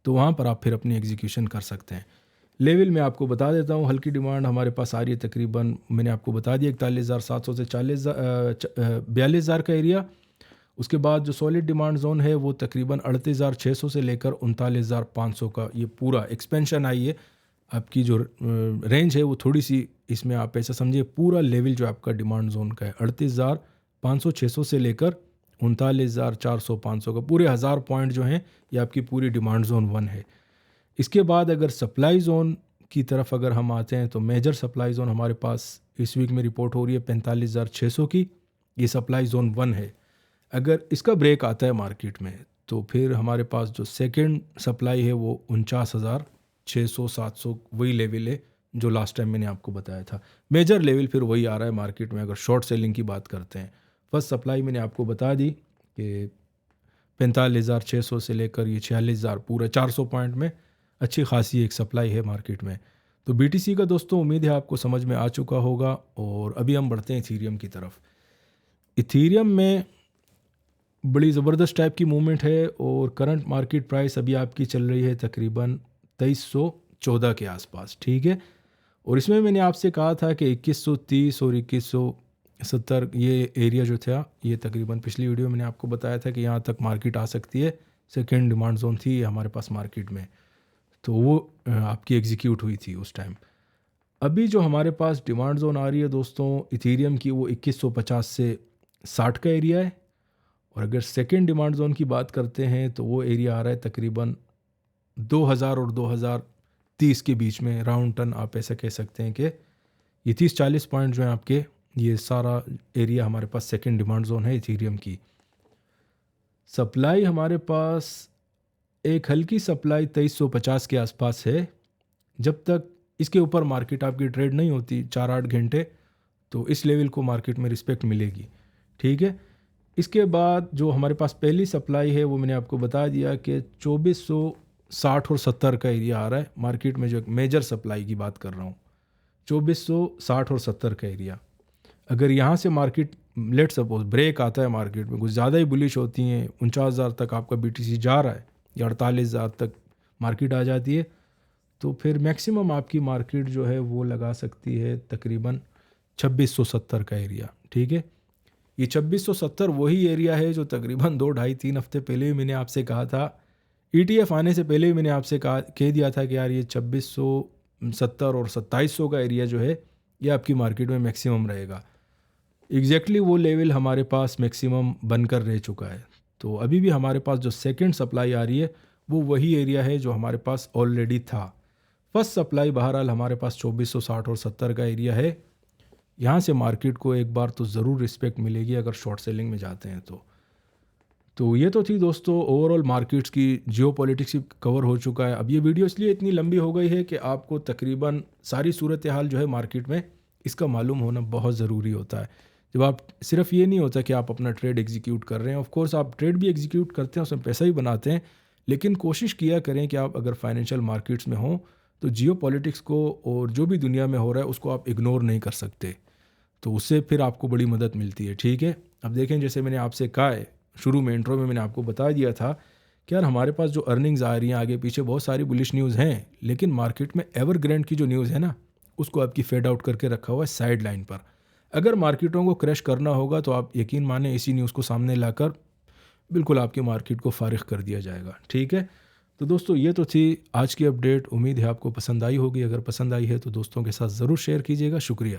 S1: तो वहाँ पर आप फिर अपनी एग्जीक्यूशन कर सकते हैं। लेवल में आपको बता देता हूँ, हल्की डिमांड हमारे पास आ रही है तकरीबन, मैंने आपको बता दिया 41,700 से 42,000 का एरिया। उसके बाद जो सॉलिड डिमांड जोन है वो तकरीबन 38,600 से लेकर 39,500 का ये पूरा एक्सपेंशन आई है। आपकी जो रेंज है वो थोड़ी सी, इसमें आप ऐसा समझिए पूरा लेवल जो आपका डिमांड जोन का है 38,500-600 से लेकर 39,400-500 का, पूरे 1000 पॉइंट जो हैं ये आपकी पूरी डिमांड जोन 1 है। इसके बाद अगर सप्लाई जोन की तरफ अगर हम आते हैं तो मेजर सप्लाई जोन हमारे पास इस वीक में रिपोर्ट हो रही है 45,600 की, ये सप्लाई जोन 1 है। अगर इसका ब्रेक आता है मार्केट में तो फिर हमारे पास जो सेकंड सप्लाई है वो 49,600-700 वही लेवल है जो लास्ट टाइम मैंने आपको बताया था। मेजर लेवल फिर वही आ रहा है मार्केट में अगर शॉर्ट सेलिंग की बात करते हैं। फर्स्ट सप्लाई मैंने आपको बता दी कि 45,600 से लेकर ये 46,000, पूरा 400 पॉइंट में अच्छी खासी एक सप्लाई है मार्केट में। तो BTC का दोस्तों उम्मीद है आपको समझ में आ चुका होगा। और अभी हम बढ़ते हैं इथीरियम की तरफ। इथीरियम में बड़ी ज़बरदस्त टाइप की मूवमेंट है और करंट मार्केट प्राइस अभी आपकी चल रही है तकरीबन 2314 के आसपास, ठीक है। और इसमें मैंने आपसे कहा था कि 2130 और 2170 ये एरिया जो था, ये तकरीबन पिछली वीडियो में मैंने आपको बताया था कि यहाँ तक मार्केट आ सकती है। सेकेंड डिमांड जोन थी ये हमारे पास मार्केट में, तो वो आपकी एग्जीक्यूट हुई थी उस टाइम। अभी जो हमारे पास डिमांड जोन आ रही है दोस्तों इथीरियम की, वो 2150 से 60 का एरिया है। और अगर सेकेंड डिमांड जोन की बात करते हैं तो वो एरिया आ रहा है तकरीबन 2000 और 2030 के बीच में, राउंड टन आप ऐसा कह सकते हैं कि ये 30-40 पॉइंट जो है आपके, ये सारा एरिया हमारे पास सेकेंड डिमांड जोन है इथीरियम की। सप्लाई हमारे पास एक हल्की सप्लाई 2350 के आसपास है। जब तक इसके ऊपर मार्केट आपकी ट्रेड नहीं होती 4-8 घंटे तो इस लेवल को मार्केट में रिस्पेक्ट मिलेगी, ठीक है। इसके बाद जो हमारे पास पहली सप्लाई है वो मैंने आपको बता दिया कि 2460 और 70 का एरिया आ रहा है मार्केट में। जो एक मेजर सप्लाई की बात कर रहा हूँ 2460 और 70 का एरिया, अगर यहाँ से मार्केट लेट सपोज ब्रेक आता है मार्केट में, कुछ ज़्यादा ही बुलिश होती हैं, 49,000 तक आपका BTC जा रहा है या 48,000 तक मार्केट आ जाती है, तो फिर मैक्सिमम आपकी मार्केट जो है वो लगा सकती है तकरीबन 2670 का एरिया, ठीक है। ये 2670 वही एरिया है जो तकरीबन 2-2.5-3 हफ्ते पहले ही मैंने आपसे कहा था, ETF आने से पहले ही मैंने आपसे कह दिया था कि यार ये 2670 और 2700 का एरिया जो है ये आपकी मार्केट में मैक्सिमम रहेगा। एग्जैक्टली वो लेवल हमारे पास मैक्सिमम बनकर रह चुका है। तो अभी भी हमारे पास जो सेकंड सप्लाई आ रही है वो वही एरिया है जो हमारे पास ऑलरेडी था। फर्स्ट सप्लाई बहरहाल हमारे पास 2460 और 70 का एरिया है। यहाँ से मार्केट को एक बार तो ज़रूर रिस्पेक्ट मिलेगी अगर शॉर्ट सेलिंग में जाते हैं तो ये तो थी दोस्तों ओवरऑल मार्केट्स की जियोपॉलिटिक्स कवर हो चुका है। अब ये वीडियो इसलिए इतनी लंबी हो गई है कि आपको तकरीबन सारी सूरत हाल जो है मार्केट में इसका मालूम होना बहुत ज़रूरी होता है। जब आप सिर्फ ये नहीं होता कि आप अपना ट्रेड एग्जीक्यूट कर रहे हैं, ऑफ कोर्स आप ट्रेड भी एग्जीक्यूट करते हैं, उसमें पैसा भी बनाते हैं, लेकिन कोशिश किया करें कि आप अगर फाइनेंशियल मार्केट्स में हों तो जियोपॉलिटिक्स को और जो भी दुनिया में हो रहा है उसको आप इग्नोर नहीं कर सकते, तो उससे फिर आपको बड़ी मदद मिलती है, ठीक है। अब देखें, जैसे मैंने आपसे कहा है शुरू में इंट्रो में मैंने आपको बता दिया था कि यार हमारे पास जो अर्निंग्स आ रही हैं आगे पीछे बहुत सारी बुलिश न्यूज़ हैं, लेकिन मार्केट में एवरग्रैंड की जो न्यूज़ है ना उसको आपकी फेड आउट करके रखा हुआ है साइड लाइन पर। अगर मार्केटों को क्रैश करना होगा तो आप यकीन माने इसी न्यूज़ को सामने लाकर बिल्कुल आपकी मार्केट को फारिग कर दिया जाएगा, ठीक है। तो दोस्तों ये तो थी आज की अपडेट। उम्मीद है आपको पसंद आई होगी। अगर पसंद आई है तो दोस्तों के साथ ज़रूर शेयर कीजिएगा। शुक्रिया।